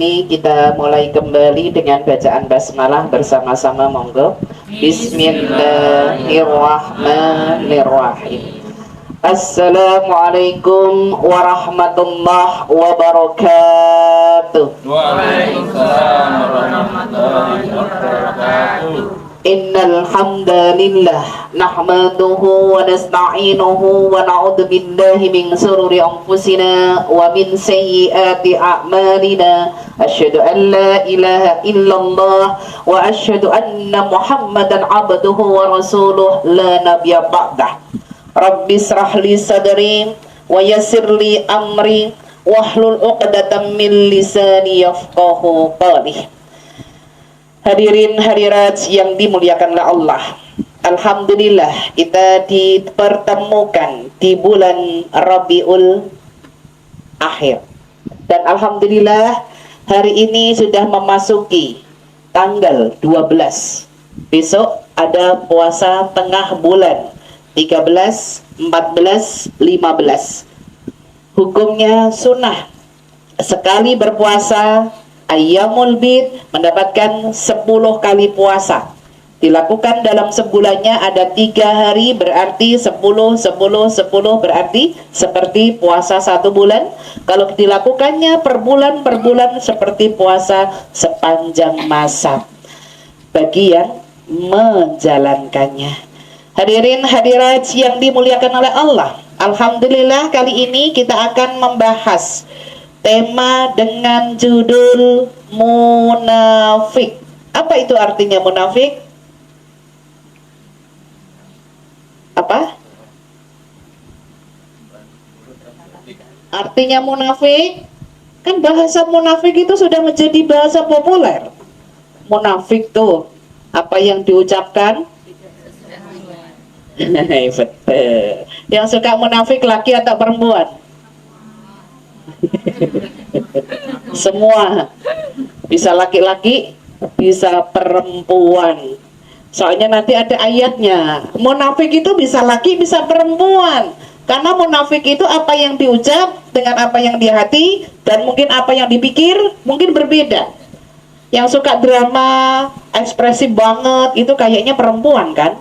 ini kita mulai kembali dengan bacaan basmalah bersama-sama, monggo. Bismillahirrahmanirrahim. Assalamualaikum warahmatullahi wabarakatuh. Waalaikumsalam warahmatullahi wabarakatuh. Innal hamdalillah nahmaduhu wa nasta'inuhu wa na'udzu billahi min shururi anfusina wa min sayyiati a'malina. Asyhadu an la ilaha illallah wa asyhadu anna Muhammadan 'abduhu wa rasuluh la nabiyya ba'dah. Rabbi israh li sadri wa yassir li amri wahlul 'uqdatam min lisani yafqahu qawli. Hadirin hadirat yang dimuliakanlah Allah, alhamdulillah kita dipertemukan di bulan Rabiul Akhir. Dan alhamdulillah hari ini sudah memasuki tanggal 12. Besok ada puasa tengah bulan 13, 14, 15. Hukumnya sunnah. Sekali berpuasa Ayyamul Bid mendapatkan 10 kali puasa. Dilakukan dalam sebulannya ada 3 hari, berarti 10 berarti seperti puasa 1 bulan. Kalau dilakukannya per bulan seperti puasa sepanjang masa bagi yang menjalankannya. Hadirin hadirat yang dimuliakan oleh Allah, alhamdulillah kali ini kita akan membahas tema dengan judul munafik. Apa itu artinya munafik? Apa? Artinya munafik? Kan bahasa munafik itu sudah menjadi bahasa populer. Munafik tuh apa yang diucapkan? Betul. Yang suka munafik laki atau perempuan? Semua, bisa laki-laki, bisa perempuan. Soalnya nanti ada ayatnya, munafik itu bisa laki, bisa perempuan. Karena munafik itu apa yang diucap dengan apa yang di hati, dan mungkin apa yang dipikir mungkin berbeda. Yang suka drama, ekspresif banget, itu kayaknya perempuan kan?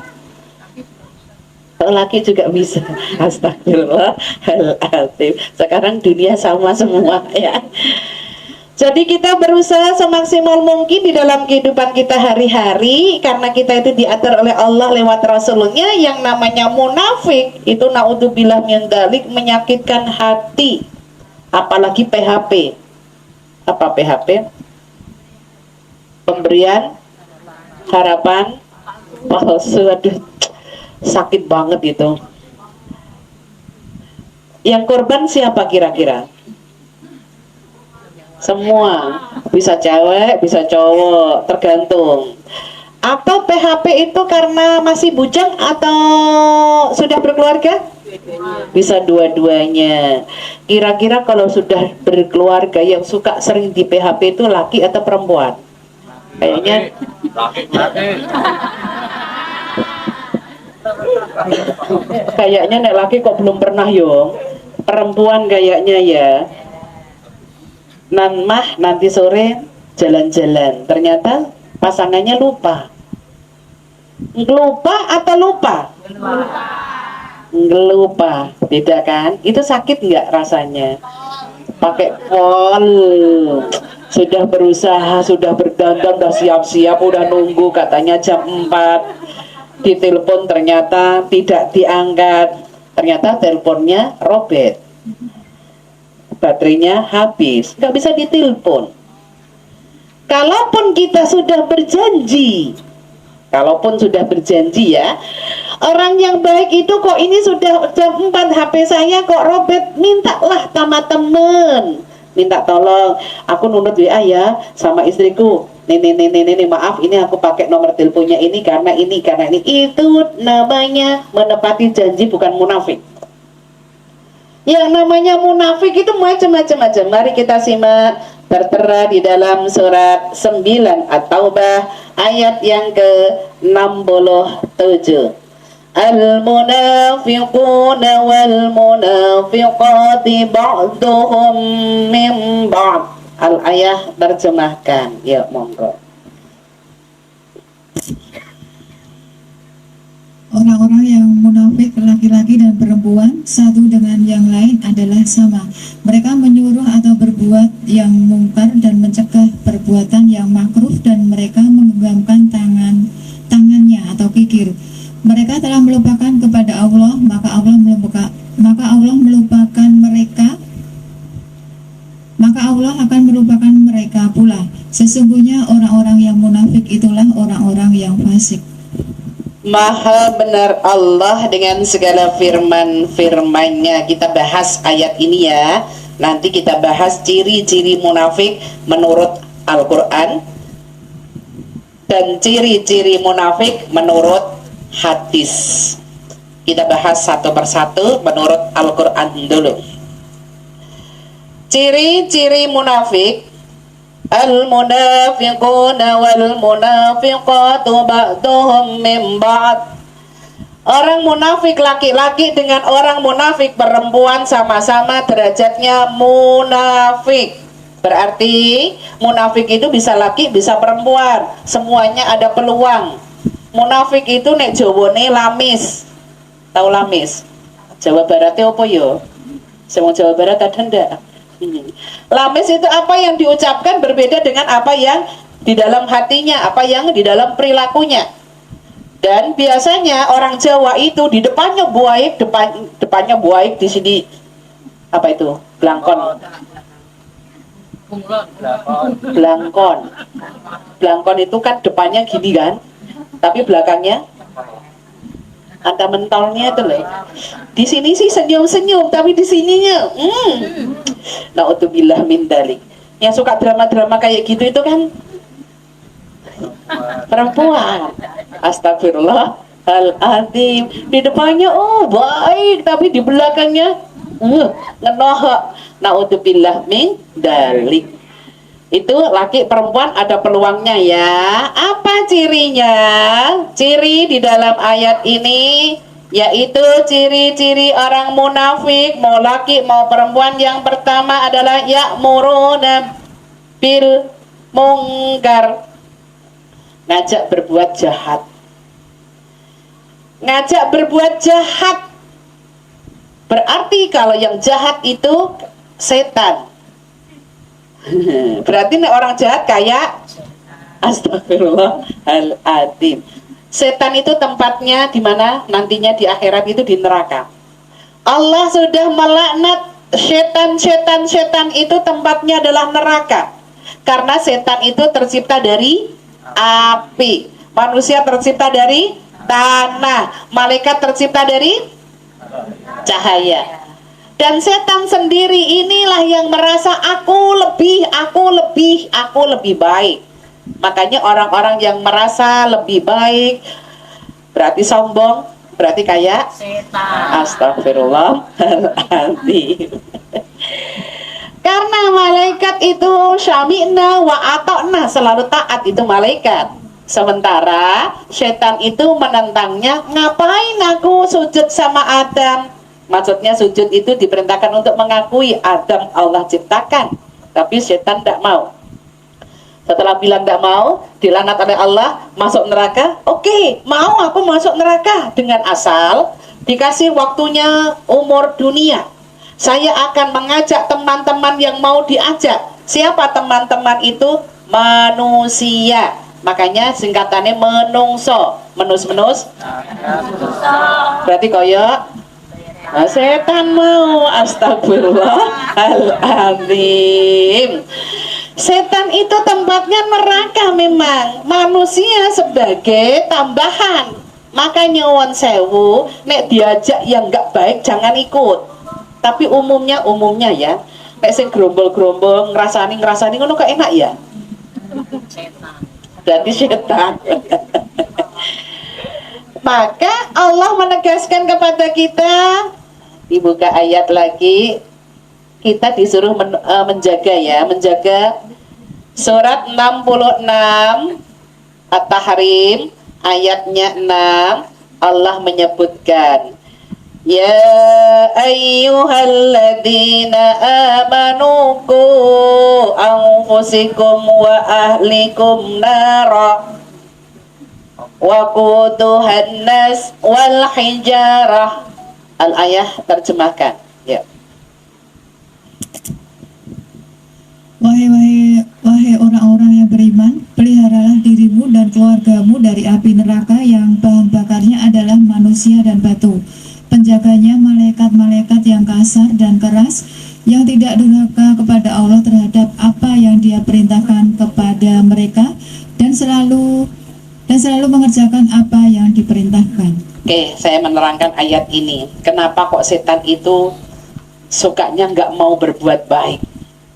Laki juga bisa. Astagfirullahaladzim. Sekarang dunia sama semua ya. Jadi kita berusaha semaksimal mungkin di dalam kehidupan kita hari-hari, karena kita itu diatur oleh Allah lewat Rasulnya. Yang namanya munafik itu naudzubillah min dzalik, menyakitkan hati. Apalagi PHP. Apa PHP? Pemberian harapan palsu. Aduh, sakit banget itu. Yang korban siapa kira-kira? Semua, bisa cewek, bisa cowok, tergantung. Atau PHP itu karena masih bujang atau sudah berkeluarga? Bisa dua-duanya. Kira-kira kalau sudah berkeluarga yang suka sering di PHP itu laki atau perempuan? Kayaknya kayaknya nek laki kok belum pernah yo. Perempuan kayaknya ya. Nanti sore jalan-jalan, ternyata pasangannya lupa. Lupa atau lupa? Lupa, beda kan? Itu sakit nggak rasanya? Pakai pol, sudah berusaha, sudah berdandan, sudah siap-siap, udah nunggu katanya jam 4. Ditelepon ternyata tidak diangkat, ternyata teleponnya robek, baterainya habis, nggak bisa ditelepon. Kalaupun sudah berjanji ya, orang yang baik itu kok ini sudah jam 4 HP saya kok robek, mintalah sama temen, minta tolong, aku nunut WA ya sama istriku, Nih, maaf ini aku pakai nomor teleponnya ini karena ini. Itu namanya menepati janji, bukan munafik. Yang namanya munafik itu macam-macam. Mari kita simak, tertera di dalam surat 9 At-Taubah ayat yang ke-67. Al-munafiquna wal munafiqati ba'duhum min ba'd. Al-Ayah terjemahkan. Ya, monggo. Orang-orang yang munafik laki-laki dan perempuan satu dengan yang lain adalah sama. Mereka menyuruh atau berbuat yang mungkar dan mencegah perbuatan yang makruh, dan mereka menggenggamkan tangannya atau kikir. Mereka telah melupakan kepada Allah, maka Allah akan melupakan mereka pula. Sesungguhnya orang-orang yang munafik itulah orang-orang yang fasik. Maha benar Allah dengan segala firman-firmannya. Kita bahas ayat ini ya. Nanti kita bahas ciri-ciri munafik menurut Al-Quran dan ciri-ciri munafik menurut hadis. Kita bahas satu persatu menurut Al-Quran dulu. Ciri-ciri munafik: al-munafiquna wal-munafiqatu ba'duhum min ba'd. Orang munafik laki-laki dengan orang munafik perempuan sama-sama derajatnya munafik. Berarti munafik itu bisa laki, bisa perempuan. Semuanya ada peluang. Munafik itu nek Jawane lamis. Tahu lamis? Jawa Baratnya apa yo? Semua Jawa Barat ada ndak? Lamis itu apa yang diucapkan berbeda dengan apa yang di dalam hatinya, apa yang di dalam perilakunya. Dan biasanya orang Jawa itu di depannya buaik, depannya buaik, di sini apa itu? Blangkon. Blangkon itu kan depannya gini kan, tapi belakangnya ada mentolnya itu loh. Di sini sih senyum-senyum, tapi di sininya naudzubillah min dalik. Yang suka drama-drama kayak gitu itu kan perempuan. Astagfirullahaladzim. Di depannya baik, tapi di belakangnya ngenohak. Naudzubillah min dalik. Itu laki perempuan ada peluangnya ya. Apa cirinya? Ciri di dalam ayat ini yaitu ciri-ciri orang munafik, mau laki mau perempuan. Yang pertama adalah ya'muruna bil mungkar, ngajak berbuat jahat. Ngajak berbuat jahat berarti kalau yang jahat itu setan. Berarti nih orang jahat kayak astagfirullahaladzim. Setan itu tempatnya di mana? Nantinya di akhirat itu di neraka. Allah sudah melaknat setan itu tempatnya adalah neraka. Karena setan itu tercipta dari api, manusia tercipta dari tanah, malaikat tercipta dari cahaya. Dan setan sendiri inilah yang merasa aku lebih baik. Makanya orang-orang yang merasa lebih baik berarti sombong, berarti kayak setan. Astagfirullahaladzim. Karena malaikat itu syami'na wa ata'na, selalu taat itu malaikat. Sementara setan itu menentangnya, ngapain aku sujud sama Adam? Maksudnya sujud itu diperintahkan untuk mengakui Adam Allah ciptakan, tapi setan tidak mau. Setelah bilang tidak mau, dilaknat oleh Allah, masuk neraka. Oke, mau aku masuk neraka dengan asal dikasih waktunya umur dunia. Saya akan mengajak teman-teman yang mau diajak. Siapa teman-teman itu? Manusia. Makanya singkatannya menungso. Menus-menus. Berarti koyok setan mau. Astagfirullahaladzim. Setan itu tempatnya neraka memang. Manusia sebagai tambahan. Makanya won sewu, nek diajak yang nggak baik jangan ikut. Tapi umumnya ya, nek sing gerombol-gerombol ngrasani ngono kok enak ya. Berarti setan. Maka Allah menegaskan kepada kita, dibuka ayat lagi, kita disuruh menjaga ya, menjaga. Surat 66 At-Tahrim ayatnya 6, Allah menyebutkan Ya ayyuhalladzina amanu qu anfusikum wa ahlikum nara wa quduhan nas wal hijarah. Al-ayah terjemahkan. Ya. Wahai orang-orang yang beriman, peliharalah dirimu dan keluargamu dari api neraka yang bahan bakarnya adalah manusia dan batu. Penjaganya malaikat-malaikat yang kasar dan keras, yang tidak durhaka kepada Allah terhadap apa yang Dia perintahkan kepada mereka, dan selalu mengerjakan apa yang diperintahkan. Oke, saya menerangkan ayat ini. Kenapa kok setan itu sukanya nggak mau berbuat baik?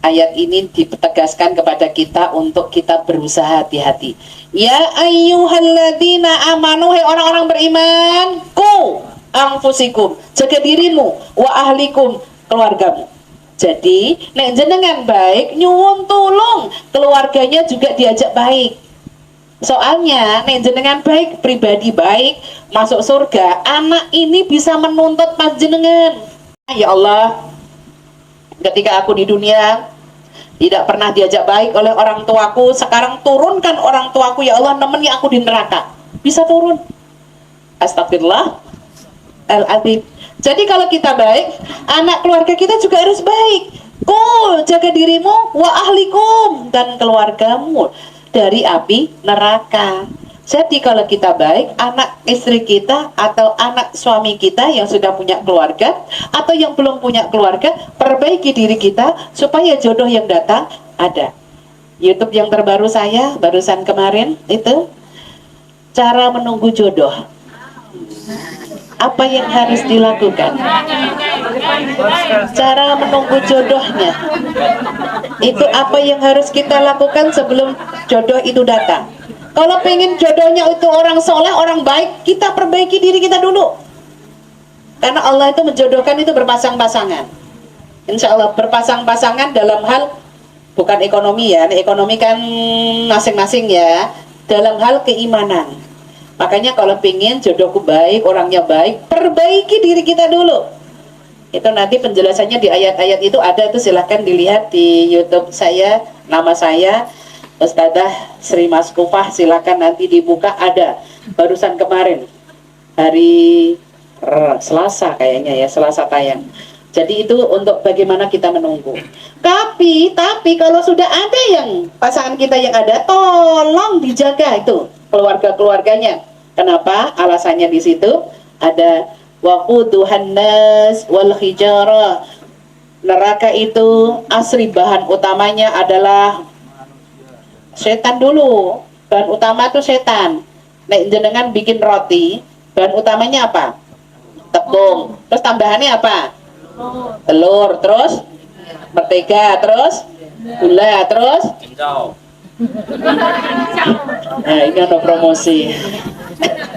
Ayat ini ditegaskan kepada kita untuk kita berusaha hati-hati. Ya ayyuhalladzina amanu, hai orang-orang beriman, ku anfusikum, jaga dirimu, wa ahlikum, keluargamu. Jadi, nek jenengan baik, nyuwun tulung, keluarganya juga diajak baik. Soalnya, nek jenengan baik, pribadi baik, masuk surga, anak ini bisa menuntut panjenengan. Ya Allah, ketika aku di dunia tidak pernah diajak baik oleh orang tuaku, sekarang turunkan orang tuaku ya Allah nemeni aku di neraka. Bisa turun. Astagfirullah al-azim. Jadi kalau kita baik, anak keluarga kita juga harus baik. Kul, jaga dirimu wa ahlikum, dan keluargamu dari api neraka. Jadi kalau kita baik, anak istri kita atau anak suami kita yang sudah punya keluarga atau yang belum punya keluarga, perbaiki diri kita supaya jodoh yang datang ada. YouTube yang terbaru saya barusan kemarin itu cara menunggu jodoh. Apa yang harus dilakukan? Cara menunggu jodohnya. Itu apa yang harus kita lakukan sebelum jodoh itu datang. Kalau pengen jodohnya itu orang soleh, orang baik, kita perbaiki diri kita dulu. Karena Allah itu menjodohkan itu berpasang-pasangan. Insya Allah berpasang-pasangan dalam hal bukan ekonomi ya. Ekonomi kan masing-masing ya. Dalam hal keimanan. Makanya kalau pengen jodohku baik, orangnya baik, perbaiki diri kita dulu. Itu nanti penjelasannya di ayat-ayat itu ada, itu silahkan dilihat di YouTube saya, nama saya Ustadzah Sri Maskufah, silakan nanti dibuka, ada barusan kemarin hari Selasa kayaknya ya, Selasa tayang. Jadi itu untuk bagaimana kita menunggu. Tapi kalau sudah ada yang pasangan kita yang ada, tolong dijaga itu keluarga-keluarganya. Kenapa? Alasannya di situ ada waquduhan nas wal hijarah. Neraka itu asli bahan utamanya adalah setan dulu. Bahan utama itu setan. Nek jenengan bikin roti, bahan utamanya apa? Tepung. Terus tambahannya apa? Telur. Terus mentega. Terus gula. Terus Cincau. nah ini ada promosi.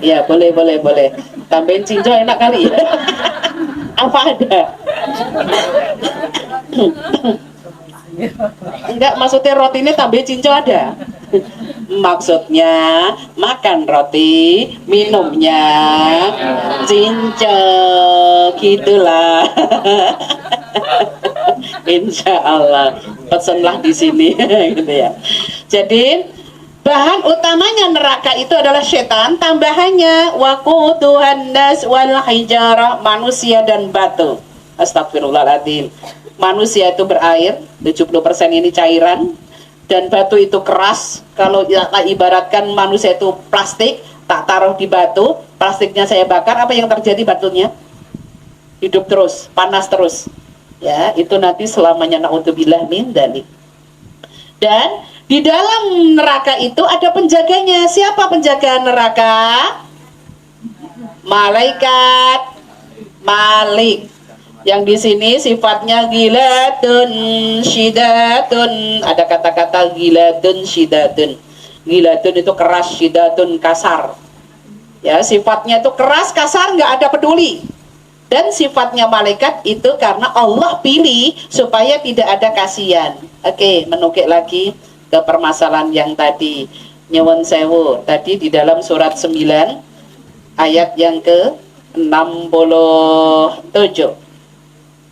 Ya boleh. Tambahin cincau enak kali ya. Apa ada? Enggak, maksudnya roti ini tambah cincau ada. Maksudnya makan roti, minumnya cincau, gitulah. Insya Allah pesenlah di sini gitu ya. Jadi bahan utamanya neraka itu adalah setan, tambahannya waquduhan nas wal hijarah, manusia dan batu. Astagfirullahaladzim. Manusia itu berair, 70% ini cairan, dan batu itu keras. Kalau ibaratkan manusia itu plastik, tak taruh di batu, plastiknya saya bakar, apa yang terjadi batunya? Hidup terus, panas terus. Ya, itu nanti selamanya, naudzubillah min dzalik. Dan di dalam neraka itu ada penjaganya. Siapa penjaga neraka? Malaikat Malik. Yang di sini sifatnya gilatun syidatun. Ada kata-kata gilatun syidatun. Gilatun itu keras, syidatun kasar. Ya, sifatnya itu keras, kasar, nggak ada peduli. Dan sifatnya malaikat itu karena Allah pilih supaya tidak ada kasihan. Oke, menukik lagi ke permasalahan yang tadi. Nyuwun sewu, tadi di dalam surat 9 ayat yang ke 67.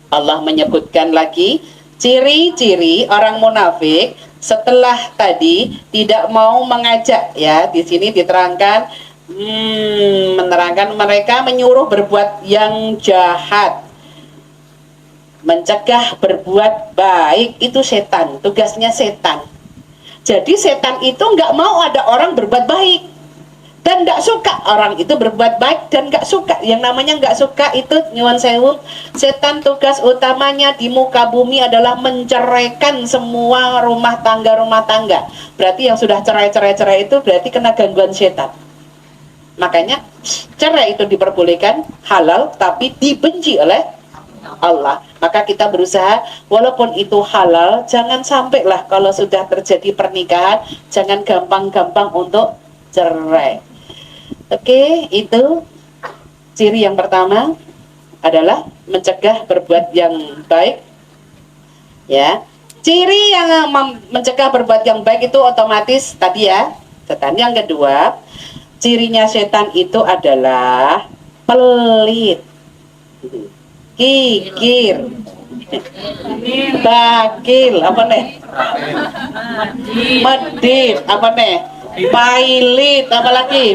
Allah menyebutkan lagi ciri-ciri orang munafik setelah tadi tidak mau mengajak, ya di sini diterangkan menerangkan mereka menyuruh berbuat yang jahat, mencegah berbuat baik. Itu setan, tugasnya setan. Jadi setan itu nggak mau ada orang berbuat baik dan nggak suka orang itu berbuat baik, dan nggak suka, yang namanya nggak suka itu nyuwun sewu, setan tugas utamanya di muka bumi adalah menceraikan semua rumah tangga. Berarti yang sudah cerai itu berarti kena gangguan setan. Makanya cerai itu diperbolehkan, halal, tapi dibenci oleh Allah. Maka kita berusaha, walaupun itu halal, jangan sampailah kalau sudah terjadi pernikahan, jangan gampang-gampang untuk cerai. Oke, itu ciri yang pertama adalah mencegah berbuat yang baik. Ya, ciri yang mencegah berbuat yang baik itu otomatis tadi ya, setan. Yang kedua, cirinya setan itu adalah pelit, kikir, bakil, apa nih? Medit, apa nih? Pailit, apa lagi?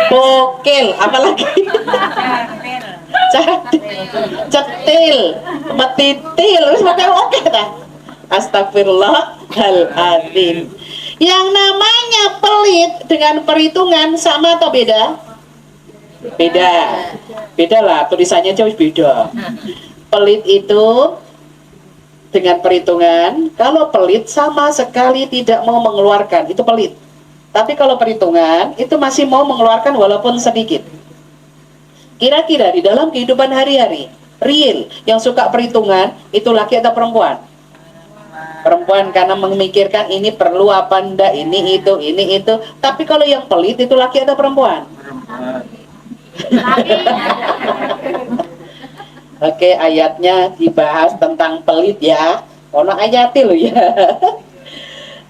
Bokil, apa lagi? Cetil, metitil, oke dah. Astagfirullahaladzim. Yang namanya pelit dengan perhitungan sama atau beda? Beda lah, tulisannya jauh beda. Pelit itu dengan perhitungan, kalau pelit sama sekali tidak mau mengeluarkan, itu pelit. Tapi kalau perhitungan itu masih mau mengeluarkan walaupun sedikit. Kira-kira di dalam kehidupan hari-hari real yang suka perhitungan itu laki atau perempuan? Perempuan, karena memikirkan ini perlu apa enggak, ini itu. Tapi kalau yang pelit itu laki atau perempuan? Oke, ayatnya dibahas tentang pelit ya. Ono ayatnya loh ya.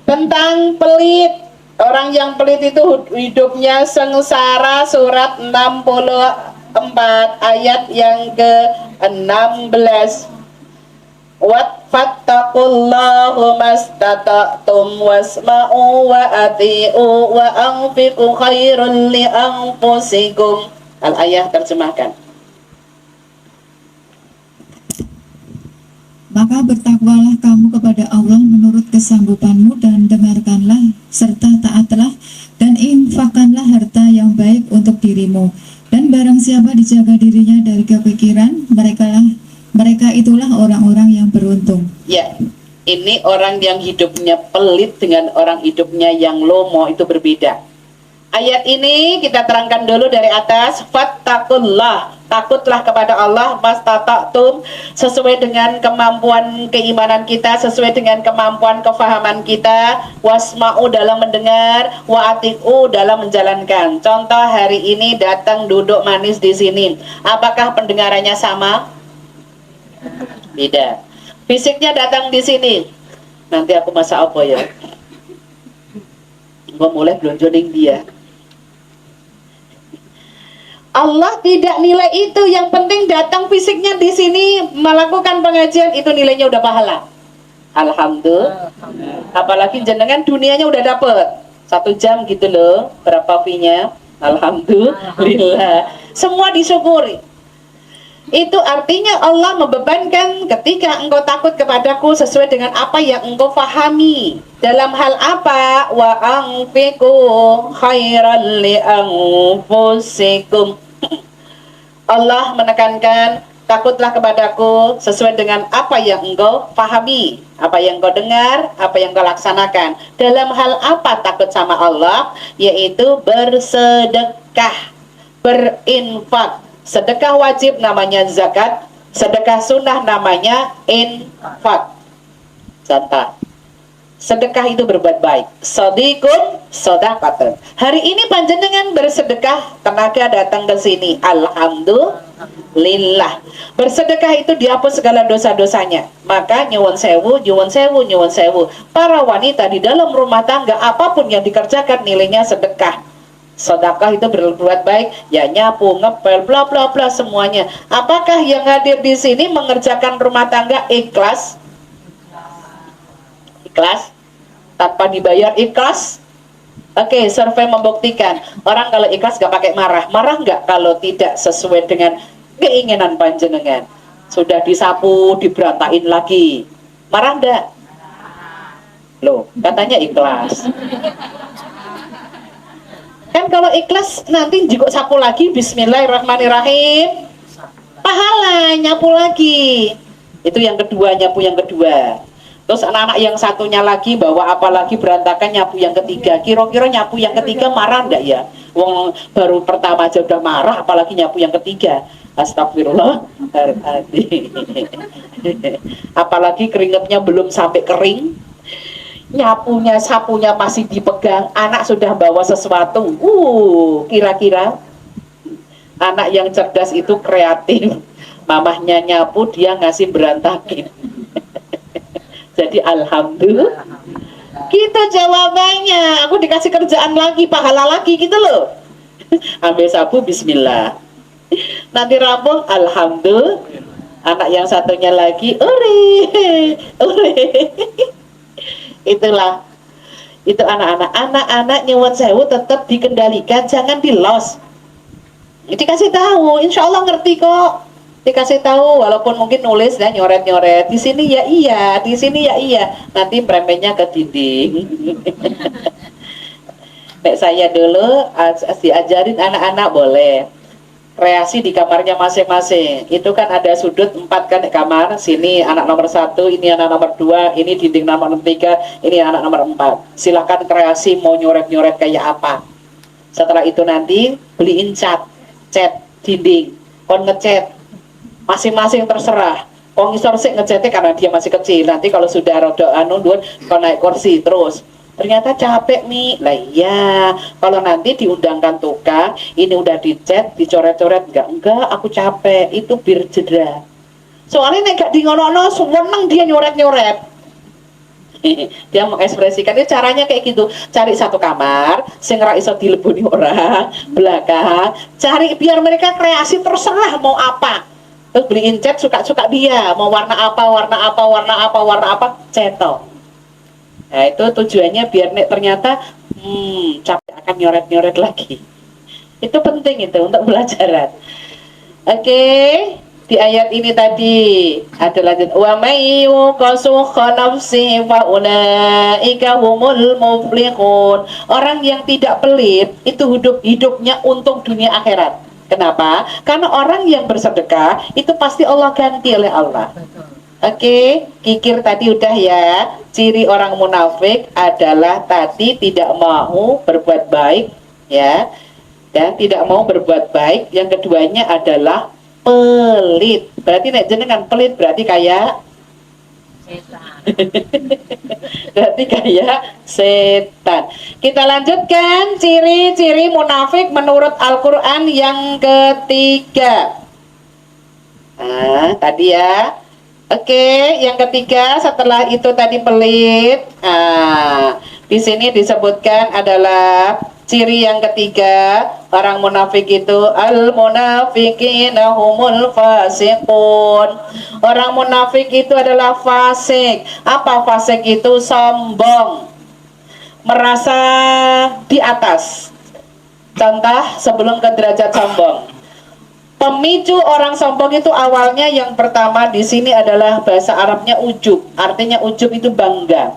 Tentang pelit. Orang yang pelit itu hidupnya sengsara, surat 64 ayat yang ke-16. Wattaqullaahu mastata'tum wasma'u wa ati'u wa anfiqu khairul li anfusikum. Al-ayah terjemahkan. Maka bertakwalah kamu kepada Allah menurut kesanggupanmu, dan dengarkanlah serta taatlah dan infakkanlah harta yang baik untuk dirimu. Dan barang siapa dijaga dirinya dari kepikiran, mereka itulah orang-orang yang beruntung. Ya, ini orang yang hidupnya pelit dengan orang hidupnya yang lomo itu berbeda. Ayat ini kita terangkan dulu dari atas. Fattaqullah, takutlah kepada Allah mastata'tum, sesuai dengan kemampuan keimanan kita, sesuai dengan kemampuan kefahaman kita. Wasma'u dalam mendengar, wa ati'u dalam menjalankan. Contoh hari ini datang duduk manis di sini. Apakah pendengarannya sama? Beda. Fisiknya datang di sini. Nanti aku masak apa ya? Gue mulai belonjoning dia. Allah tidak nilai itu, yang penting datang fisiknya di sini melakukan pengajian, itu nilainya udah pahala. Alhamdulillah. Apalagi jenengan dunianya udah dapet 1 jam gitu loh, berapa fee-nya? Alhamdulillah. Semua disyukuri. Itu artinya Allah membebankan ketika engkau takut kepadaku sesuai dengan apa yang engkau fahami. Dalam hal apa? Wa anfiqu khairan li anfusikum. Allah menekankan, takutlah kepadaku sesuai dengan apa yang engkau fahami, apa yang engkau dengar, apa yang engkau laksanakan. Dalam hal apa takut sama Allah? Yaitu bersedekah, berinfak. Sedekah wajib namanya zakat, sedekah sunnah namanya infak. Contoh, sedekah itu berbuat baik. Sodikun sodakatun. Hari ini panjenengan bersedekah, tenaga datang ke sini. Alhamdulillah. Bersedekah itu dihapus segala dosa-dosanya. Maka nyuwun sewu. Para wanita di dalam rumah tangga, apapun yang dikerjakan nilainya sedekah. Sedekah itu berbuat baik, ya nyapu, ngepel, bla bla bla semuanya. Apakah yang hadir di sini mengerjakan rumah tangga ikhlas? Ikhlas? Tanpa dibayar ikhlas? Oke, survei membuktikan orang kalau ikhlas gak pakai marah. Marah nggak kalau tidak sesuai dengan keinginan panjenengan? Sudah disapu, diberantain lagi. Marah enggak? Loh, katanya ikhlas. Kan kalau ikhlas nanti juga sapu lagi, bismillahirrahmanirrahim. Pahala, nyapu lagi. Itu yang kedua, nyapu yang kedua. Terus anak-anak yang satunya lagi bawa apa lagi berantakan, nyapu yang ketiga. Kira-kira nyapu yang ketiga marah enggak ya? Wong baru pertama aja udah marah, apalagi nyapu yang ketiga. Astagfirullah. Apalagi keringatnya belum sampai kering, nyapunya, sapunya masih dipegang, anak sudah bawa sesuatu. Kira-kira anak yang cerdas itu kreatif. Mamahnya nyapu, dia ngasih berantakin. Jadi alhamdulillah. Kita jawabannya, aku dikasih kerjaan lagi, pahala lagi gitu loh. Ambil sapu, bismillah. Nanti rampung, alhamdulillah. Anak yang satunya lagi, ore, ore. Itulah, itu anak-anak nyuwun sewu tetap dikendalikan, jangan di loss. Dikasih tahu, insya Allah ngerti kok. Dikasih tahu, walaupun mungkin nulis dan nyoret-nyoret. Di sini ya iya, di sini ya iya. Nanti premenya ke dinding. Nek saya dulu diajarin anak-anak boleh kreasi di kamarnya masing-masing. Itu kan ada sudut 4 kan kamar. Sini anak nomor 1, ini anak nomor 2, ini dinding nomor 3, ini anak nomor 4. Silahkan kreasi mau nyoret-nyoret kayak apa. Setelah itu nanti beliin cat dinding, kon ngecat. Masing-masing terserah. Kon ngisor sik ngecetnya karena dia masih kecil. Nanti kalau sudah rodo kon naik kursi terus. Ternyata capek nih. Lah iya, kalau nanti diundangkan tukang, ini udah dicat, dicoret-coret, enggak, aku capek. Itu bir jeda. Soalnya nek gak di ngono-ngono, seneng dia nyoret-nyoret. Dia mengekspresikan itu caranya kayak gitu. Cari satu kamar, sing ra iso dileboni orang, belakang, cari biar mereka kreasi terserah mau apa. Terus beliin cat suka-suka dia, mau warna apa, cetok. Nah itu tujuannya biar nek ternyata capek akan nyoret-nyoret lagi. Itu penting itu untuk belajaran. Oke, di ayat ini tadi ada lanjut wa may yuqasukha nafsi fa ulaika humul muflihun. Orang yang tidak pelit itu hidupnya untung dunia akhirat. Kenapa? Karena orang yang bersedekah itu pasti Allah ganti oleh Allah. Oke, kikir tadi udah ya. Ciri orang munafik adalah tadi tidak mau berbuat baik, ya, dan tidak mau berbuat baik. Yang keduanya adalah pelit. Berarti nek jenengan pelit berarti kayak berarti kayak setan. Kita lanjutkan ciri-ciri munafik menurut Al-Quran yang ketiga. Nah, tadi ya. Oke, yang ketiga setelah itu tadi pelit. Nah, di sini disebutkan adalah ciri yang ketiga orang munafik itu al-munafiqina humul fasiqun. Orang munafik itu adalah fasik. Apa fasik itu? Sombong, merasa di atas. Contoh sebelum ke derajat sombong. Pemicu orang sombong itu awalnya yang pertama di sini adalah bahasa Arabnya ujub. Artinya ujub itu bangga.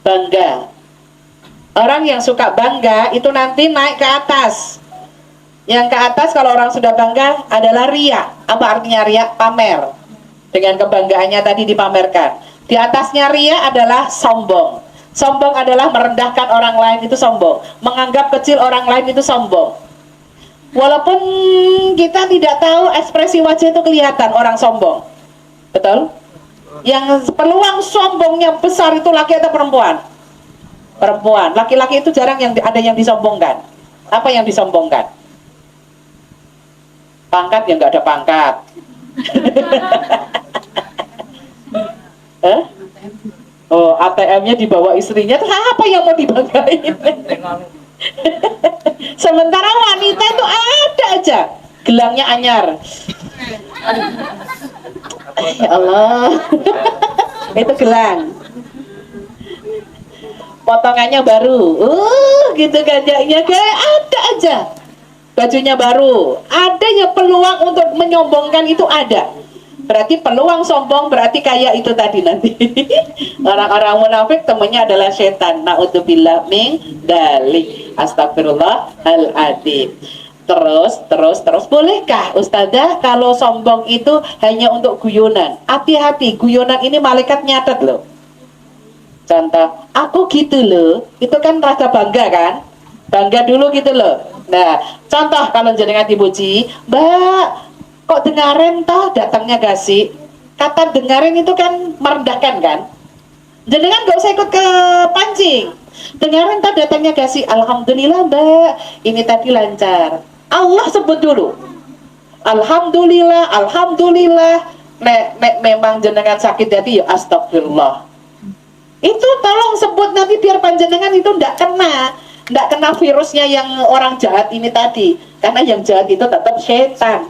Bangga. Orang yang suka bangga itu nanti naik ke atas. Yang ke atas kalau orang sudah bangga adalah riya. Apa artinya riya? Pamer. Dengan kebanggaannya tadi dipamerkan. Di atasnya riya adalah sombong. Sombong adalah merendahkan orang lain, itu sombong. Menganggap kecil orang lain itu sombong. Walaupun kita tidak tahu ekspresi wajah itu kelihatan orang sombong. Betul? Yang peluang sombongnya besar itu laki atau perempuan? Perempuan. Laki-laki itu jarang yang ada yang disombongkan. Apa yang disombongkan? Pangkat yang nggak ada pangkat. Oh, ATM-nya dibawa istrinya, terus apa yang mau dibanggain? Sementara wanita itu ada aja gelangnya anyar. Ya Allah. Itu gelang. Potongannya baru. Gitu gajahnya kayak ada aja. Bajunya baru. Adanya peluang untuk menyombongkan itu ada. Berarti peluang sombong berarti kayak itu tadi nanti. Orang-orang munafik temannya adalah setan. Na'udzubillah min dalik. Astagfirullahaladzim. Terus bolehkah Ustazah kalau sombong itu hanya untuk guyonan? Hati-hati, guyonan ini malaikat nyatet loh. Contoh, aku gitu loh. Itu kan rasa bangga kan? Bangga dulu gitu loh. Nah, contoh kalau jenengan dipuji, Mbak, kok dengarin toh datangnya gasi. Kata dengarin itu kan merendahkan kan. Jenengan gak usah ikut ke pancing. Dengarin toh datangnya gasi. Alhamdulillah Mbak, ini tadi lancar. Allah sebut dulu. Alhamdulillah, Alhamdulillah. Nek memang jenengan sakit hati ya astagfirullah. Itu tolong sebut nanti biar panjenengan itu ndak kena virusnya yang orang jahat ini tadi. Karena yang jahat itu tetap setan.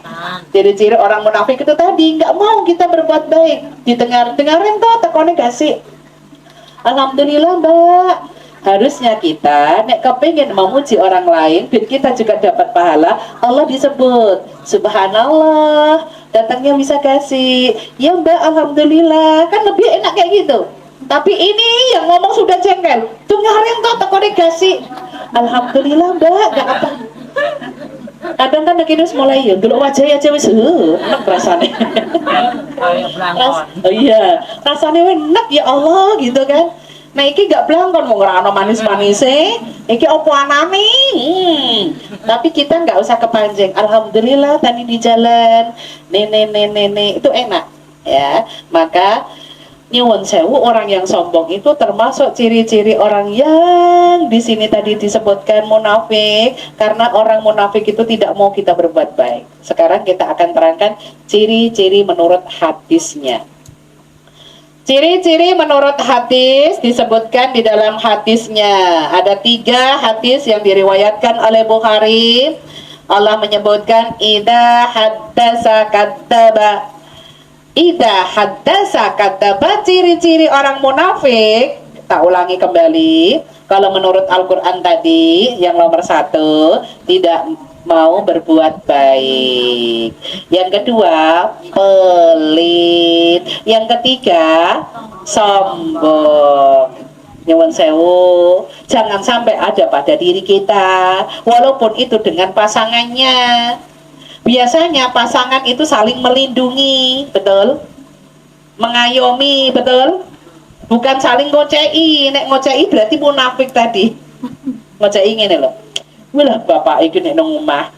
Jadi ciri orang munafik itu tadi nggak mau kita berbuat baik. Dengarin tuh tekonnya kasih. Alhamdulillah Mbak. Harusnya kita nek kepingin memuji orang lain, biar kita juga dapat pahala. Allah disebut Subhanallah. Datangnya bisa kasih. Ya Mbak, Alhamdulillah. Kan lebih enak kayak gitu. Tapi ini yang ngomong sudah jengkel. Dengarin tuh tekonnya kasih. Alhamdulillah Mbak, nggak apa. Kadang kan akhirnya mulai ya dulu wajah aja wis enak rasane. Oh iya, rasane enak ya Allah gitu kan. Nah iki gak blangkon mau ngerano manis-manise, iki opo anane. Tapi kita nggak usah kepancing. Alhamdulillah tadi di jalan nenek itu enak ya. Maka nyuwun sewu, orang yang sombong itu termasuk ciri-ciri orang yang di sini tadi disebutkan munafik, karena orang munafik itu tidak mau kita berbuat baik. Sekarang kita akan terangkan ciri-ciri menurut hadisnya. Ciri-ciri menurut hadis disebutkan di dalam hadisnya. Ada 3 hadis yang diriwayatkan oleh Bukhari. Allah menyebutkan idza haddasa kadzdzaba. Idza haddasa kadzdzaba, ciri-ciri orang munafik. Tak ulangi kembali. Kalau menurut Al-Qur'an tadi yang nomor 1, tidak mau berbuat baik. Yang kedua, pelit. Yang ketiga, sombong. Nyuwun sewu, jangan sampai ada pada diri kita, walaupun itu dengan pasangannya. Biasanya pasangan itu saling melindungi, betul? Mengayomi, betul? Bukan saling ngocei. Nek ngocei berarti munafik tadi. Ngocei ngene lho. Walah bapak iki nek nang omah.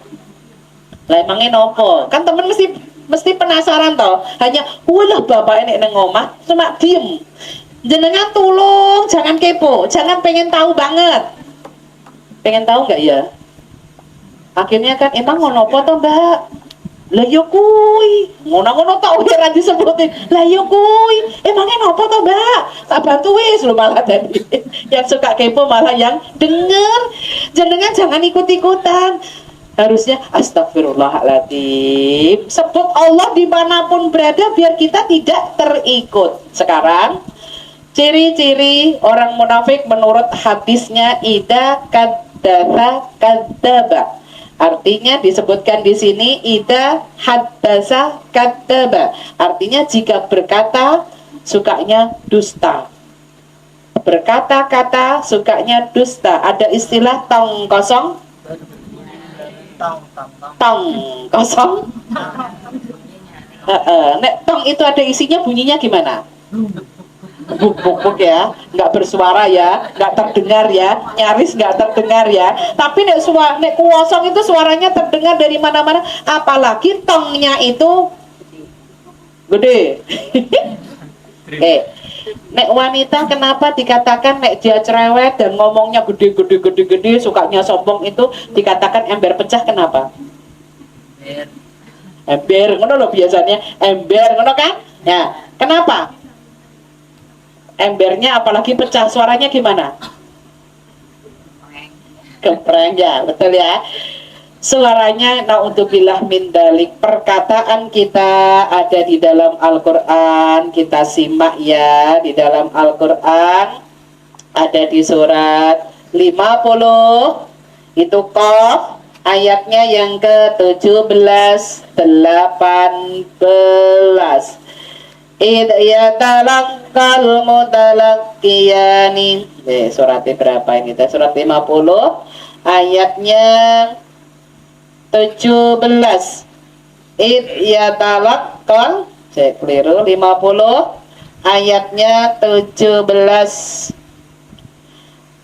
Lah emangnya nopo? Kan temen mesti penasaran toh. Hanya walah bapak nek nang omah cuma diem. Jenengan tolong jangan kepo, jangan pengen tahu banget. Pengen tahu nggak ya? Akhirnya kan emang ngono apa toh Mbak? Lah yo kuwi, ngono-ngono tok ora disebutin. Lah yo kuwi, emangnya nopo toh Mbak? Tak bantu wis lho malah tadi. Yang suka kepo malah yang denger. Jenengan jangan ikut-ikutan. Harusnya astagfirullahaladzim. Sebut Allah dimanapun berada biar kita tidak terikut. Sekarang ciri-ciri orang munafik menurut hadisnya idza kadzdzaba kadzdzaba. Artinya disebutkan di sini idza haddasa kadzdzaba. Artinya jika berkata sukanya dusta. Berkata-kata sukanya dusta. Ada istilah tong kosong. Tong kosong. Nek tong itu ada isinya, bunyinya gimana? Buk ya, nggak bersuara ya, nggak terdengar ya, nyaris nggak terdengar ya. Tapi nek kosong itu suaranya terdengar dari mana-mana, apalagi tongnya itu gede. Nek wanita kenapa dikatakan nek dia cerewet dan ngomongnya gede, sukanya sombong itu dikatakan ember pecah, kenapa? Ember, ngono loh biasanya, ember, ngono kan? Ya, kenapa? Embernya apalagi pecah, suaranya gimana? Gepreng ya, betul ya. Suaranya naudzubillah min dalik. Perkataan kita ada di dalam Al-Qur'an, kita simak ya di dalam Al-Qur'an. Ada di surat 50 itu Qaf, ayatnya yang ke-17 18. Id yatalaqqal mutalaqqiyani. Suratnya berapa ini? Surat 50 ayatnya 17. Id yatalaqqal, saya keliru, 50 ayatnya 17.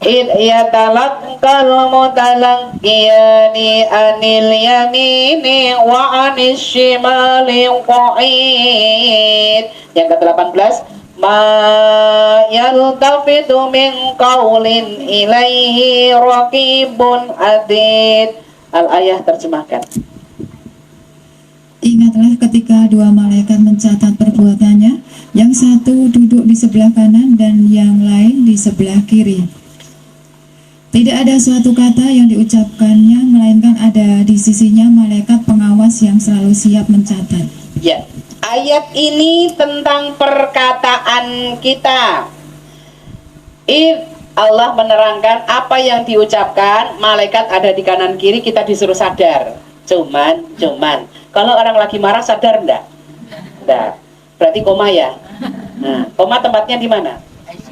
Id yatalaqqal mutalaqqiyani anil yamini wa anis shimali qa'id. Yang ke-18, ma yaltafitu min qawlin ilaihi raqibun atid. Al-ayah terjemahkan. Ingatlah ketika dua malaikat mencatat perbuatannya, yang satu duduk di sebelah kanan dan yang lain di sebelah kiri. Tidak ada suatu kata yang diucapkannya, melainkan ada di sisinya malaikat pengawas yang selalu siap mencatat. Ya, ayat ini tentang perkataan kita. Allah menerangkan apa yang diucapkan, malaikat ada di kanan kiri, kita disuruh sadar. Cuman, kalau orang lagi marah sadar enggak? Enggak. Berarti koma ya. Nah, koma tempatnya di mana?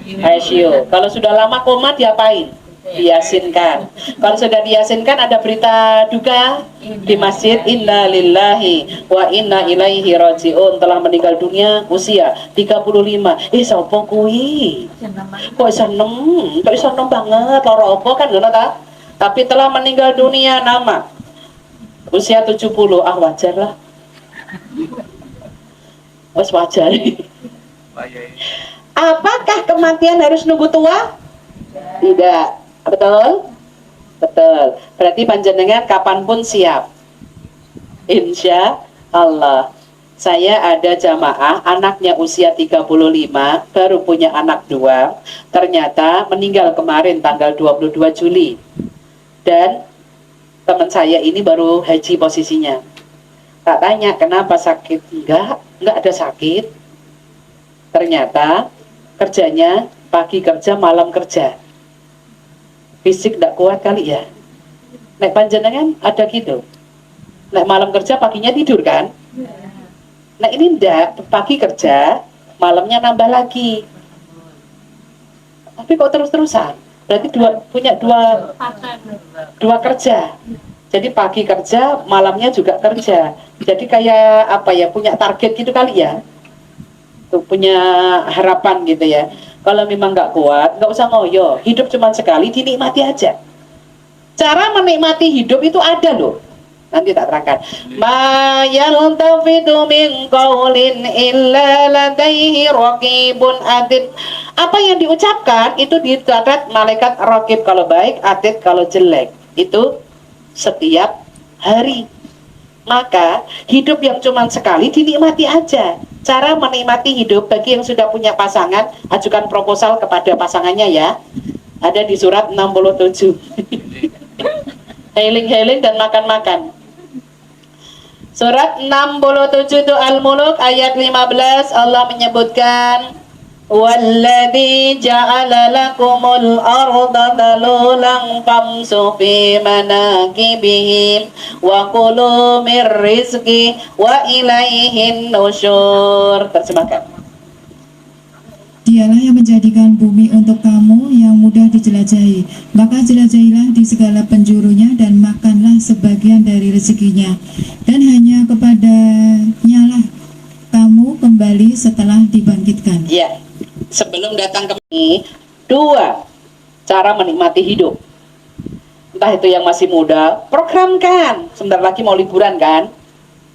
ICU. Kalau sudah lama koma diapain? Diyasinkan. Kalau sudah diyasinkan ada berita duka di masjid, inna lillahi wa inna ilaihi rajiun, telah meninggal dunia usia 35. Sopo kuwi? Kok seneng banget, loro apa kan ngono ta? Tapi telah meninggal dunia nama usia 70. Wajar lah. Wajar. Apakah kematian harus nunggu tua? Tidak. Betul? Betul. Berarti panjenengan kapanpun siap. Insya Allah. Saya ada jamaah, anaknya usia 35, baru punya anak 2. Ternyata meninggal kemarin tanggal 22 Juli. Dan teman saya ini baru haji posisinya. Tak tanya kenapa sakit? Enggak ada sakit. Ternyata kerjanya pagi kerja, malam kerja. Fisik tidak kuat kali ya. Nek panjenengan ada gitu. Nek malam kerja, paginya tidur kan. Nah ini ndak, pagi kerja, malamnya nambah lagi. Tapi kok terus-terusan? Berarti punya dua kerja. Jadi pagi kerja, malamnya juga kerja. Jadi kayak apa ya, punya target gitu kali ya. Tuh, punya harapan gitu ya. Kalau memang nggak kuat, nggak usah ngoyo. Hidup cuma sekali, dinikmati aja. Cara menikmati hidup itu ada loh. Nanti tak terangkan. Ma yaltafitu min qawlin illa ladaihi raqibun atid. Apa yang diucapkan itu dicatat malaikat raqib kalau baik, atid kalau jelek. Itu setiap hari. Maka hidup yang cuma sekali dinikmati aja. Cara menikmati hidup bagi yang sudah punya pasangan, ajukan proposal kepada pasangannya ya. Ada di surat 67. Healing dan makan-makan. Surat 67 itu Al-Muluk ayat 15, Allah menyebutkan Walladzi ja'ala lakumul arda dalulan famsu fi manakibihim wa kulu mir rizqi wa ilaihin nusyur. Terjemahkan. Dialah yang menjadikan bumi untuk kamu yang mudah dijelajahi. Maka jelajahilah di segala penjurunya dan makanlah sebagian dari rezekinya. Dan hanya kepadanya lah kamu kembali setelah dibangkitkan. Ya, sebelum datang ke sini, 2 cara menikmati hidup. Entah itu yang masih muda, programkan. Sebentar lagi mau liburan kan?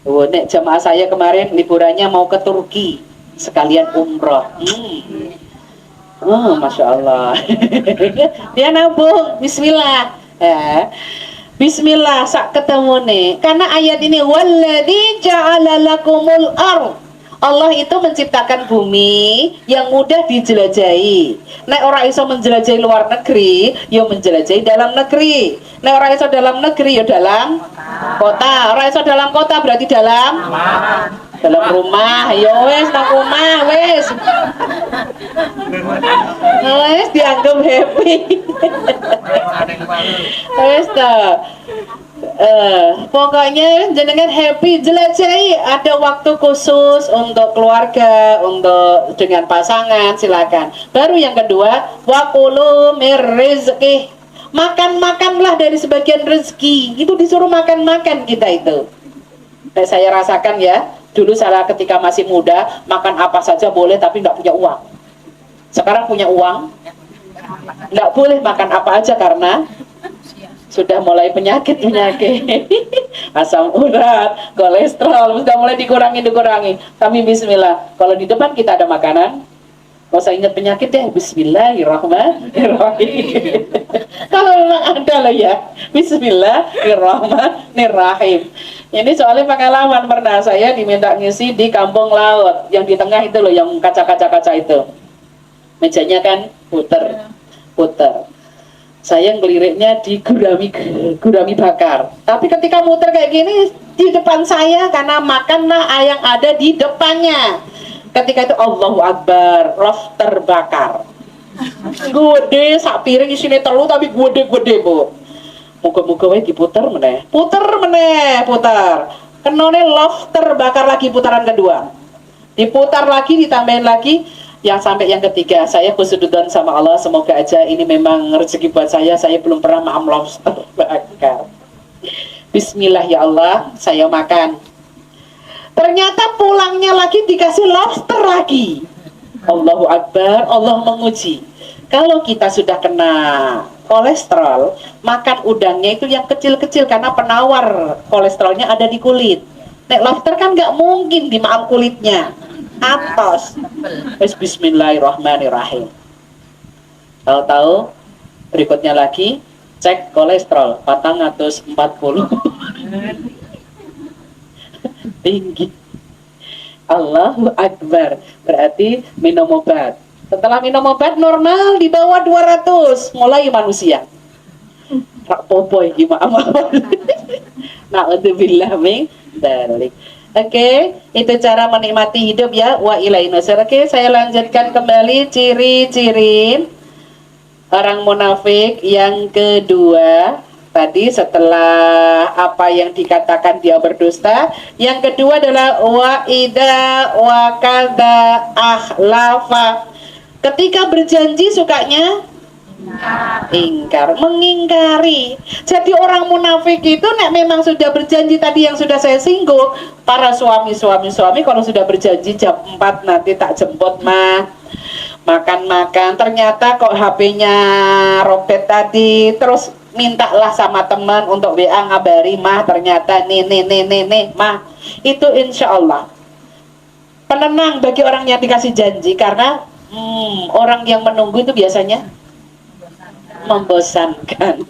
Nek jamaah saya kemarin liburannya mau ke Turki, sekalian umroh. Oh, Masya Allah. Dia nabung, bismillah. Bismillah, sak ketemu nih. Karena ayat ini walladzi ja'ala lakumul ardh. Allah itu menciptakan bumi yang mudah dijelajahi. Nek ora iso menjelajahi luar negeri, yo menjelajahi dalam negeri. Nek ora iso dalam negeri, yo dalam kota. Ora iso dalam kota berarti dalam rumah. Yo wes nang rumah wes. Wes dianggap happy. Wes ta. Pokoknya jenengan happy, jelajahi, ada waktu khusus untuk keluarga, untuk dengan pasangan, silakan. Baru yang kedua, wakulu mir rizqih, makan-makanlah dari sebagian rezeki. Itu disuruh makan-makan kita itu. Nah, saya rasakan ya, dulu saya ketika masih muda makan apa saja boleh tapi nggak punya uang. Sekarang punya uang, nggak boleh makan apa aja karena sudah mulai penyakit asam urat, kolesterol sudah mulai dikurangi. Tapi bismillah, kalau di depan kita ada makanan, kalau saya ingat penyakit ya bismillahirrahmanirrahim. Kalau memang ada lah ya, bismillahirrahmanirrahim. Ini soalnya pengalaman, pernah saya diminta ngisi di kampung laut yang di tengah itu loh, yang kaca itu, mejanya kan puter. Saya ngeliriknya di gurami bakar. Tapi ketika muter kayak gini di depan saya, karena makanlah yang ada di depannya. Ketika itu Allahu Akbar, lobster bakar. Gede, sak piring isine telu tapi gede Bu. Muga-muga wae diputer meneh. Puter. Kenone lobster bakar lagi putaran kedua. Diputar lagi, ditambahin lagi. Yang sampai yang ketiga, saya khusnudzon sama Allah, semoga aja ini memang rezeki buat saya belum pernah makan lobster bakar. Bismillah ya Allah, saya makan. Ternyata pulangnya lagi dikasih lobster lagi. Allahu Akbar, Allah menguji. Kalau kita sudah kena kolesterol, makan udangnya itu yang kecil-kecil karena penawar kolesterolnya ada di kulit. Nek lobster kan nggak mungkin dimakan kulitnya. Atas. Bismillahirrahmanirrahim. Tahu-tahu berikutnya lagi cek kolesterol 440. Tinggi. Allahu Akbar. Berarti minum obat. Setelah minum obat normal di bawah 200 mulai manusia. Rak popoy gimana? Na'udzubillah min dzalik. Oke, itu cara menikmati hidup ya. Wa ilaihi nusur. Oke, saya lanjutkan kembali ciri-ciri orang munafik yang kedua. Tadi setelah apa yang dikatakan dia berdusta, yang kedua adalah wa idza wa kadza akhlafa. Ketika berjanji sukanya ingkar, mengingkari. Jadi orang munafik itu nek memang sudah berjanji, tadi yang sudah saya singgung, para suami kalau sudah berjanji jam 4 nanti tak jemput mah, makan-makan, ternyata kok HP-nya robet tadi, terus mintalah sama teman untuk WA ngabari mah, ternyata nih mah, itu insya Allah penenang bagi orang yang dikasih janji, karena orang yang menunggu itu biasanya membosankan.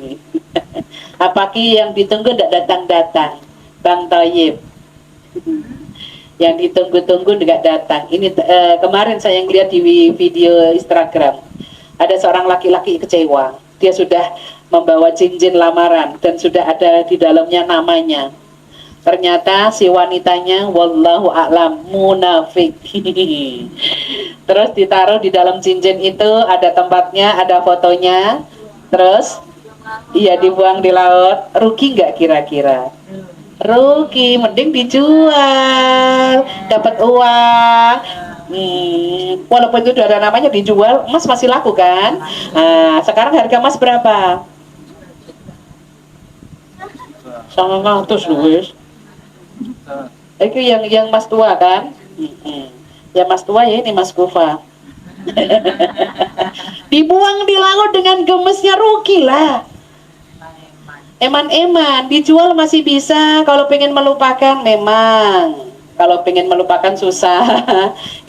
Apalagi yang ditunggu tidak datang-datang, Bang Toyib. Yang ditunggu-tunggu tidak datang. Ini kemarin saya ngeliat di video Instagram, ada seorang laki-laki kecewa. Dia sudah membawa cincin lamaran dan sudah ada di dalamnya namanya. Ternyata si wanitanya wallahu a'lam munafik. Terus ditaruh di dalam cincin itu, ada tempatnya, ada fotonya. Terus iya dibuang di laut. Rugi nggak kira-kira? Rugi, mending dijual, dapat uang. Walaupun itu udah ada namanya, dijual, emas masih laku kan? Nah, sekarang harga emas berapa? 100 Luis. Itu yang mas tua kan? Ya mas tua ya, ini mas Kufa. Dibuang di laut dengan gemesnya, rugi lah. Eman-eman dijual masih bisa. Kalau pengen melupakan memang, kalau pengen melupakan susah.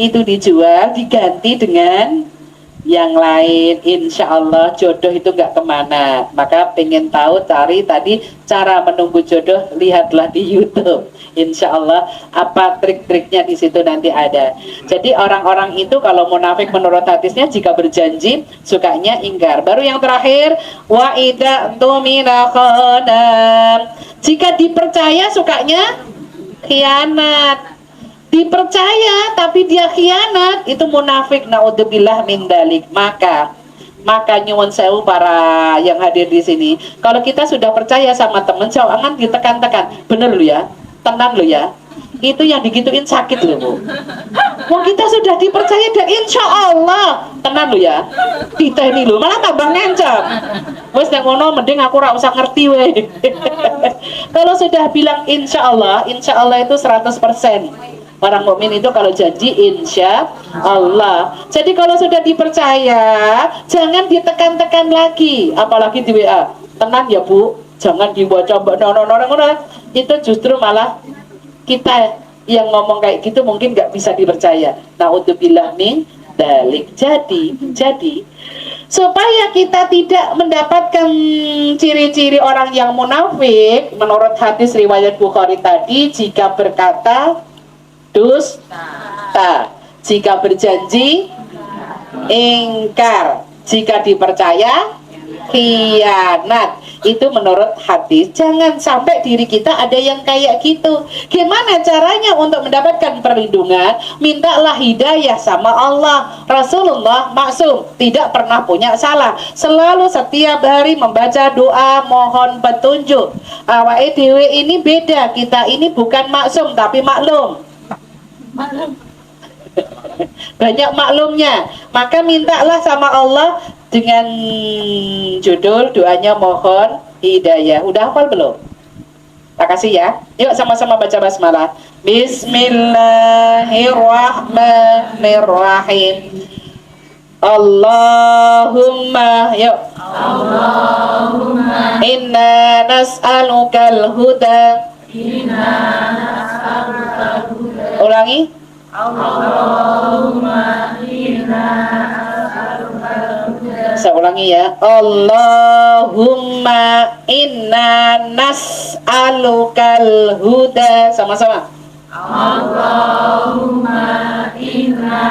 Itu dijual, diganti dengan yang lain. Insya Allah jodoh itu nggak kemana. Maka pengen tahu, cari tadi cara menunggu jodoh, lihatlah di YouTube. Insya Allah apa trik-triknya di situ nanti ada. Jadi orang-orang itu kalau munafik menurut hadisnya jika berjanji sukanya ingkar. Baru yang terakhir, wa idza tumina khana. Jika dipercaya sukanya khianat. Dipercaya tapi dia khianat, itu munafik, naudzubillah min dalik. Maka nyuwun sewu para yang hadir di sini, kalau kita sudah percaya sama temen jangan ditekan-tekan. Bener lu ya, tenang lu ya, itu yang digituin sakit loh Bu. Wong kita sudah dipercaya dan insya Allah tenang lu ya, kita ini lu malah tambah ngancam. Wes nek ngono mending aku ora usah ngerti weh. Kalau sudah bilang insya Allah itu 100%. Orang mukmin itu kalau janji insya Allah. Jadi kalau sudah dipercaya, jangan ditekan-tekan lagi, apalagi di WA. Tenang ya Bu, jangan dibaca itu justru malah kita yang ngomong kayak gitu mungkin nggak bisa dipercaya. Naudzubillah min dalik. Jadi supaya kita tidak mendapatkan ciri-ciri orang yang munafik, menurut hadis riwayat Bukhari tadi, jika berkata dusta, jika berjanji ingkar, jika dipercaya khianat. Itu menurut hadis. Jangan sampai diri kita ada yang kayak gitu. Gimana caranya untuk mendapatkan perlindungan? Mintalah hidayah sama Allah. Rasulullah maksum, tidak pernah punya salah, selalu setiap hari membaca doa mohon petunjuk. Awake dhewe ini beda, kita ini bukan maksum tapi maklum. Banyak maklumnya. Maka mintalah sama Allah dengan judul doanya mohon hidayah. Udah hafal belum? Tak kasih ya. Yuk sama-sama baca basmalah. Bismillahirrahmanirrahim. Allahumma, yuk. Allahumma inna nas'alukal huda. Ulangi. Allahumma inna nas'alukal huda. Saya ulangi ya. Allahumma inna nas'alukal huda. Sama-sama. Allahumma inna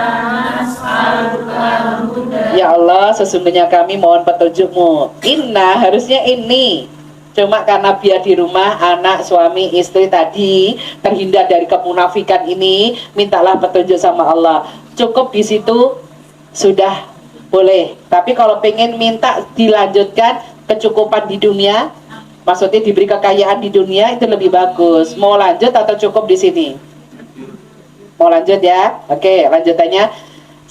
nas'alukal huda. Ya Allah, sesungguhnya kami mohon petunjukmu. Inna harusnya ini. Cuma karena biar di rumah anak, suami, istri tadi terhindar dari kemunafikan ini, mintalah petunjuk sama Allah. Cukup di situ sudah boleh. Tapi kalau pengen minta dilanjutkan kecukupan di dunia, maksudnya diberi kekayaan di dunia, itu lebih bagus. Mau lanjut atau cukup di sini? Mau lanjut ya? Oke, lanjutannya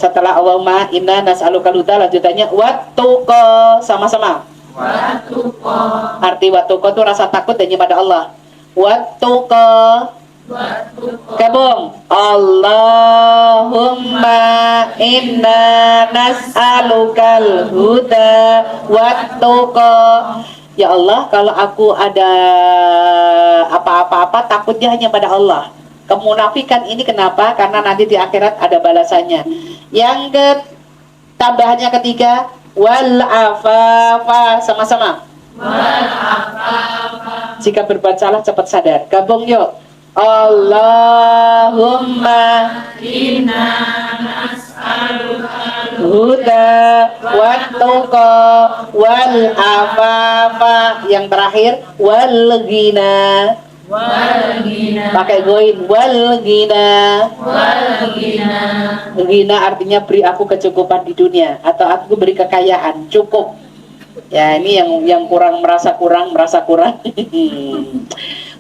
setelah Allahumma inna nas'alukal huda, lanjutannya wattuqa. Sama-sama. Wattuqa. Arti wattuqa itu rasa takut hanya pada Allah. Wattuqa. Gabung. Allahumma inna nas'alukal huda wattuqa. Ya Allah, kalau aku ada apa-apa takutnya hanya pada Allah. Kemunafikan ini kenapa? Karena nanti di akhirat ada balasannya. Yang tambahannya ketiga, wal afafa. Sama-sama. Wal afafa. Jika berbuat salah cepat sadar. Gabung yuk. Allahumma inna nas'alukal huda wattuqa wal afafa. Yang terakhir wal ghina. Pakai goin wal ghina. Ghina artinya beri aku kecukupan di dunia, atau aku beri kekayaan cukup. Ya ini yang kurang merasa kurang.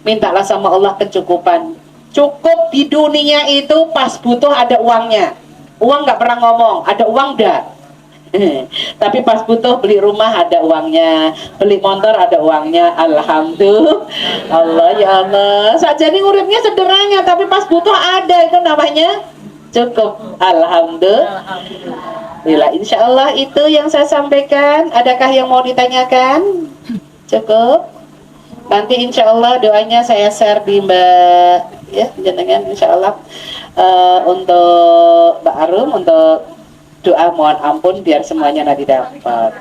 Mintalah sama Allah kecukupan. Cukup di dunia itu pas butuh ada uangnya. Uang nggak pernah ngomong, ada uang dah. Tapi pas butuh beli rumah ada uangnya, beli motor ada uangnya. Alhamdulillah. Allah ya Allah. Saja nih uripnya sederhana, tapi pas butuh ada, itu namanya cukup. Alhamdulillah. Insya Allah itu yang saya sampaikan. Adakah yang mau ditanyakan? Cukup. Nanti insya Allah doanya saya share di Mbak ya, jenengan insya Allah untuk Mbak Arum, untuk doa mohon ampun biar semuanya nanti dapat.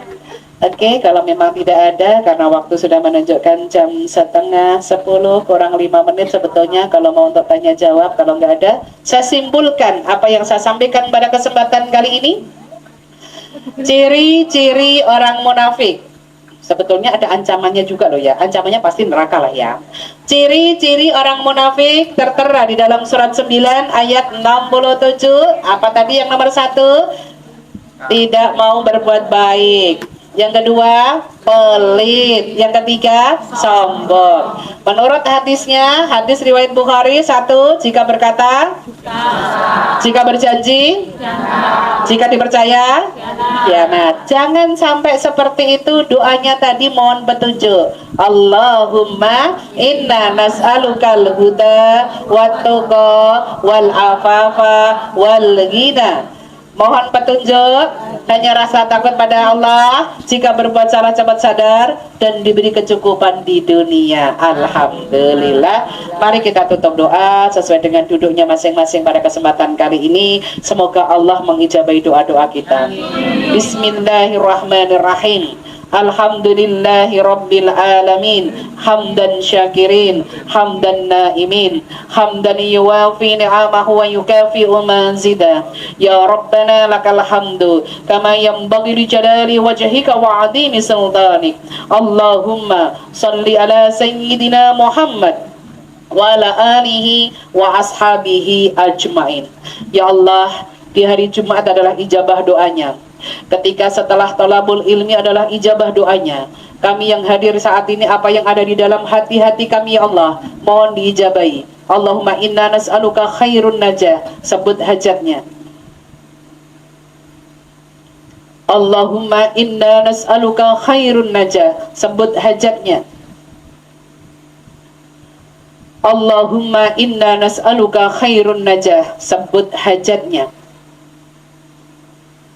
Oke, kalau memang tidak ada karena waktu sudah menunjukkan jam 9:30 kurang 5 menit sebetulnya kalau mau untuk tanya jawab. Kalau nggak ada, saya simpulkan apa yang saya sampaikan pada kesempatan kali ini. Ciri-ciri orang munafik. Sebetulnya ada ancamannya juga loh ya. Ancamannya pasti neraka lah ya. Ciri-ciri orang munafik tertera di dalam surat 9 ayat 67. Apa tadi yang nomor 1? Tidak mau berbuat baik. Yang kedua, pelit. Yang ketiga, sombong. Menurut hadisnya, hadis riwayat Bukhari, 1, jika berkata, jika berjanji, jika dipercaya, khianat. Jangan sampai seperti itu. Doanya tadi mohon petunjuk. Allahumma inna nas'alukal huda wat-tuqa wal afafa wal ghina. Mohon petunjuk, hanya rasa takut pada Allah, jika berbuat salah cepat sadar, dan diberi kecukupan di dunia. Alhamdulillah. Mari kita tutup doa sesuai dengan duduknya masing-masing pada kesempatan kali ini. Semoga Allah mengijabahi doa-doa kita. Bismillahirrahmanirrahim. Alhamdulillahi Rabbil Alamin. Hamdan syakirin, hamdan naimin, hamdan yuwafi ni'amahu wa yukafi'u manzida. Ya Rabbana lakal hamdu kama yanbaghi li jalali wajhika wa 'azimi sultanik. Allahumma salli ala sayyidina Muhammad wa ala alihi wa ashabihi ajmain. Ya Allah, di hari Jumat adalah ijabah doanya. Ketika setelah thalabul ilmi adalah ijabah doanya. Kami yang hadir saat ini, apa yang ada di dalam hati-hati kami ya Allah, mohon diijabahi. Allahumma inna nas'aluka khairun najah. Sebut hajatnya. Allahumma inna nas'aluka khairun najah. Sebut hajatnya. Allahumma inna nas'aluka khairun najah. Sebut hajatnya.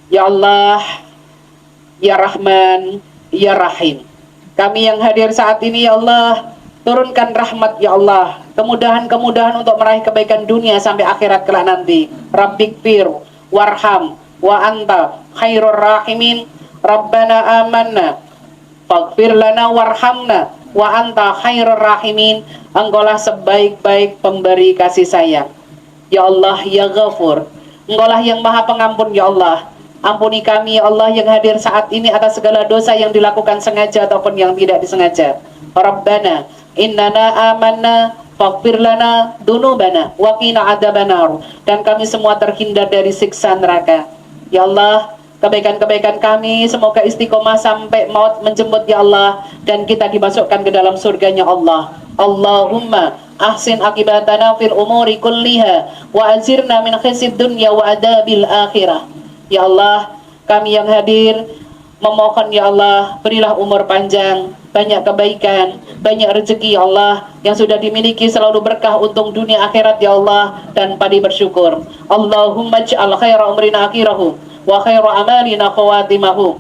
Ya Allah, Ya Rahman, Ya Rahim. Kami yang hadir saat ini ya Allah, turunkan rahmat ya Allah, kemudahan-kemudahan untuk meraih kebaikan dunia sampai akhirat kelak nanti. Rabbikfir warham wa anta khairur rahimin. Rabbana amanna faghfir lana warhamna wa anta khairur rahimin. Engkaulah sebaik-baik pemberi kasih sayang. Ya Allah, Ya Ghafur, Engkaulah yang maha pengampun ya Allah. Ampuni kami ya Allah yang hadir saat ini atas segala dosa yang dilakukan sengaja ataupun yang tidak disengaja. Rabbana innana amanna faghfir lana dunubana wa qina adzabannar. Dan kami semua terhindar dari siksa neraka. Ya Allah, kebaikan-kebaikan kami semoga istiqomah sampai maut menjemput ya Allah, dan kita dimasukkan ke dalam surganya Allah. Allahumma ahsin akibatana fil umuri kulliha wa azirna min khizyid dunya wa adabil akhirah. Ya Allah, kami yang hadir memohon ya Allah, berilah umur panjang, banyak kebaikan, banyak rezeki ya Allah, yang sudah dimiliki selalu berkah untung dunia akhirat ya Allah, dan padi bersyukur. Allahumma ja'al khaira umrina akhirahu wa khaira amalina khawatimahu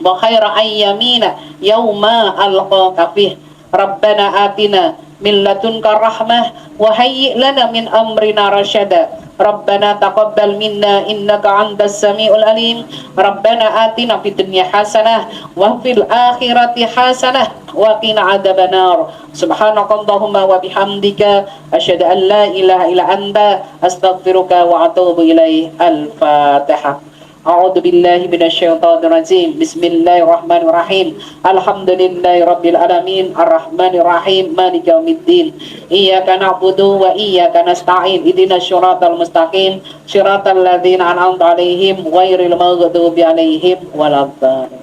wa khaira ayyamina yawma alqaka fih. Rabbana atina min ladunka rahmah wa hayyi' lana min amrina rasyada. Rabbana taqabbal minna innaka antas samiul alim. Rabbana atina fid dunya hasanah wa fil akhirati hasanah wa qina adzabannar. Subhanakallahumma wa bihamdika asyhadu an la ilaha illa anta astaghfiruka wa atubu ilaik. Al-Fatihah. A'udzu billahi minasyaitonir rajim. Bismillahirrahmanirrahim. Alhamdulillahirabbil alamin arrahmanir rahim maliki yaumiddin. Iyyaka na'budu wa iyyaka nasta'in. Ihdinas siratal mustaqim. Shiratal ladzina an'amta 'alaihim ghairil maghdubi 'alaihim waladdallin.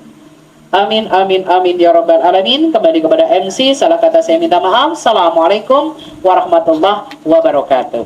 Amin amin amin ya rabbal alamin. Kembali kepada MC, salah kata saya minta maaf. Assalamualaikum warahmatullahi wabarakatuh.